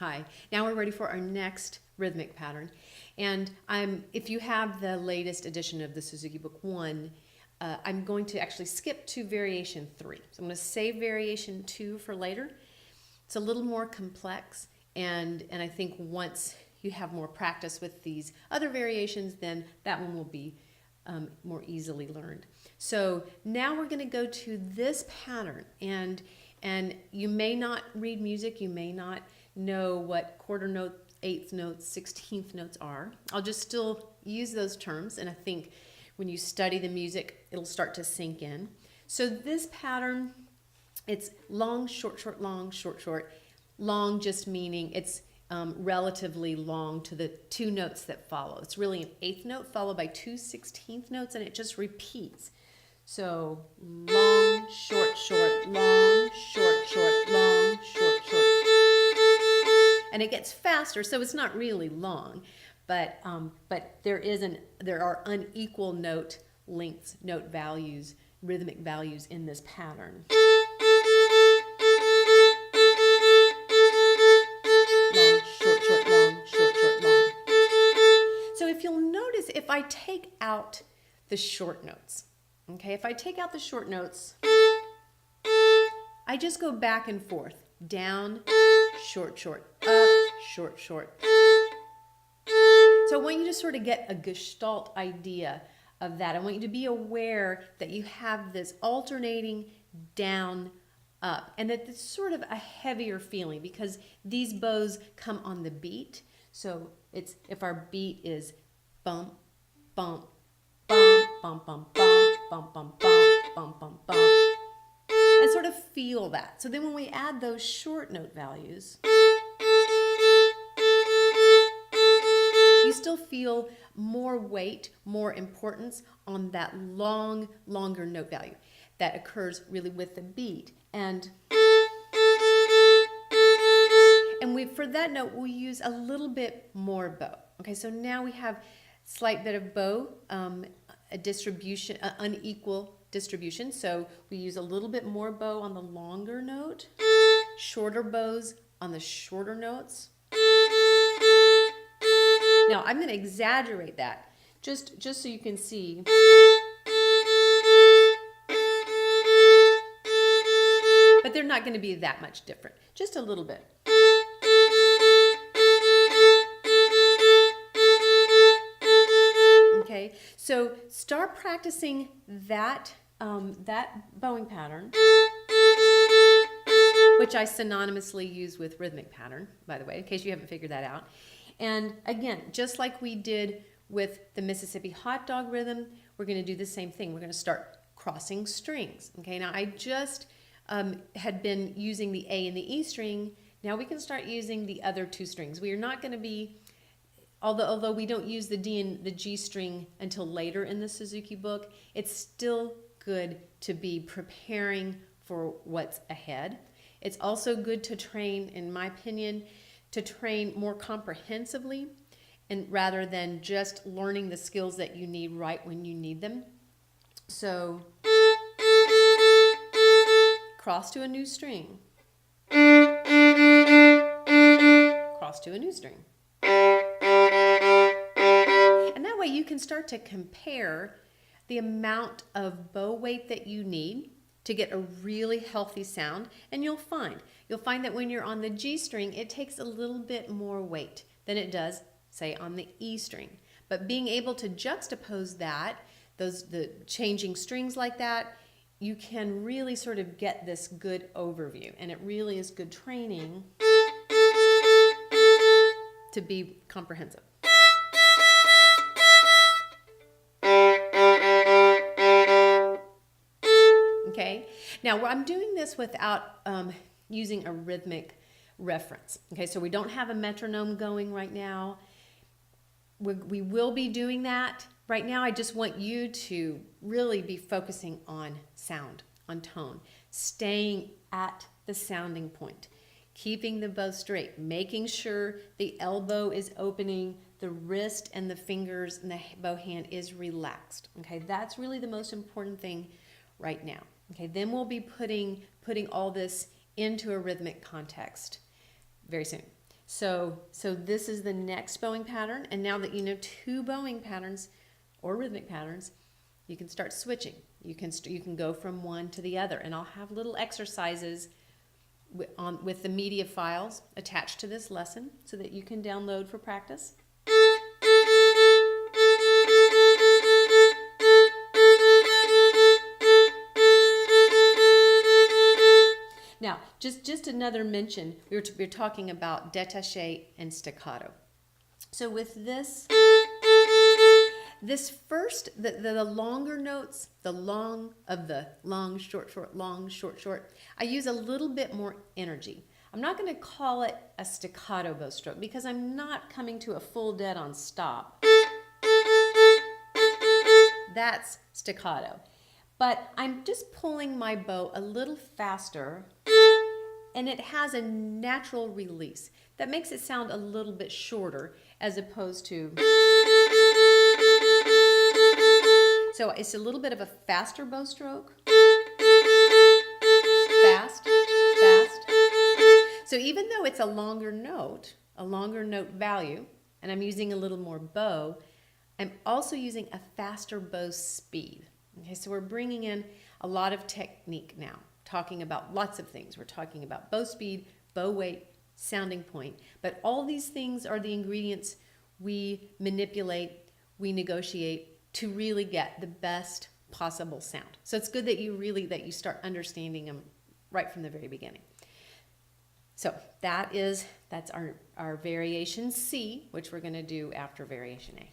Hi. Now we're ready for our next rhythmic pattern. And if you have the latest edition of the Suzuki Book 1, I'm going to actually skip to variation 3. So I'm going to save variation 2 for later. It's a little more complex, and I think once you have more practice with these other variations, then that one will be more easily learned. So now we're going to go to this pattern, and you may not read music, you may not know what quarter note, eighth notes, 16th notes are. I'll just still use those terms, and I think when you study the music, it'll start to sink in. So this pattern, it's long, short, short, long, short, short. Long just meaning it's relatively long to the two notes that follow. It's really an eighth note followed by two 16th notes, and it just repeats. So long, short, short, long, short, short, long, short, short. And it gets faster, so it's not really long, but there are unequal note lengths, note values, rhythmic values in this pattern. Long, short, short, long, short, short, long. So if you'll notice, if I take out the short notes, okay, if I take out the short notes, I just go back and forth, down, short, short, up, short, short. So I want you to sort of get a gestalt idea of that. I want you to be aware that you have this alternating down, up, and that it's sort of a heavier feeling because these bows come on the beat. So it's, if our beat is bump, bump, bump, bump, bump, bump, bump, bump, bump, bump, bump, bump, and sort of feel that. So then when we add those short note values, you still feel more weight, more importance on that longer note value that occurs really with the beat. And for that note, we'll use a little bit more bow. Okay, so now we have slight bit of bow, a distribution, unequal distribution. So we use a little bit more bow on the longer note, shorter bows on the shorter notes. Now I'm going to exaggerate that just so you can see. But they're not going to be that much different, just a little bit. Okay, so start practicing that bowing pattern, which I synonymously use with rhythmic pattern, by the way, in case you haven't figured that out. And again, just like we did with the Mississippi hot dog rhythm, we're going to do the same thing. We're going to start crossing strings. Okay, now I just had been using the A and the E string. Now we can start using the other two strings. We are not going to be, although we don't use the D and the G string until later in the Suzuki book, it's still good to be preparing for what's ahead. It's also good to train, in my opinion, to train more comprehensively, and rather than just learning the skills that you need right when you need them. So cross to a new string, cross to a new string. And that way you can start to compare the amount of bow weight that you need to get a really healthy sound. And you'll find that when you're on the G string, it takes a little bit more weight than it does, say, on the E string. But being able to juxtapose that, the changing strings like that, you can really sort of get this good overview. And it really is good training to be comprehensive. Okay, now I'm doing this without using a rhythmic reference. Okay, so we don't have a metronome going right now. We will be doing that. Right now, I just want you to really be focusing on sound, on tone, staying at the sounding point, keeping the bow straight, making sure the elbow is opening, the wrist and the fingers and the bow hand is relaxed. Okay, that's really the most important thing right now. Okay, then we'll be putting all this into a rhythmic context very soon. So this is the next bowing pattern, and now that you know two bowing patterns or rhythmic patterns, you can start switching. You can go from one to the other, and I'll have little exercises with the media files attached to this lesson so that you can download for practice. Now, just another mention, we're talking about détaché and staccato. So with this first, the longer notes, the long, short, short, long, short, short, I use a little bit more energy. I'm not going to call it a staccato bow stroke because I'm not coming to a full dead on stop. That's staccato. But I'm just pulling my bow a little faster, and it has a natural release that makes it sound a little bit shorter as opposed to. So it's a little bit of a faster bow stroke. Fast, fast. So even though it's a longer note value, and I'm using a little more bow, I'm also using a faster bow speed. Okay, so we're bringing in a lot of technique now, talking about lots of things. We're talking about bow speed, bow weight, sounding point, but all these things are the ingredients we manipulate, we negotiate to really get the best possible sound. So it's good that you start understanding them right from the very beginning. So that's our variation C, which we're going to do after variation A.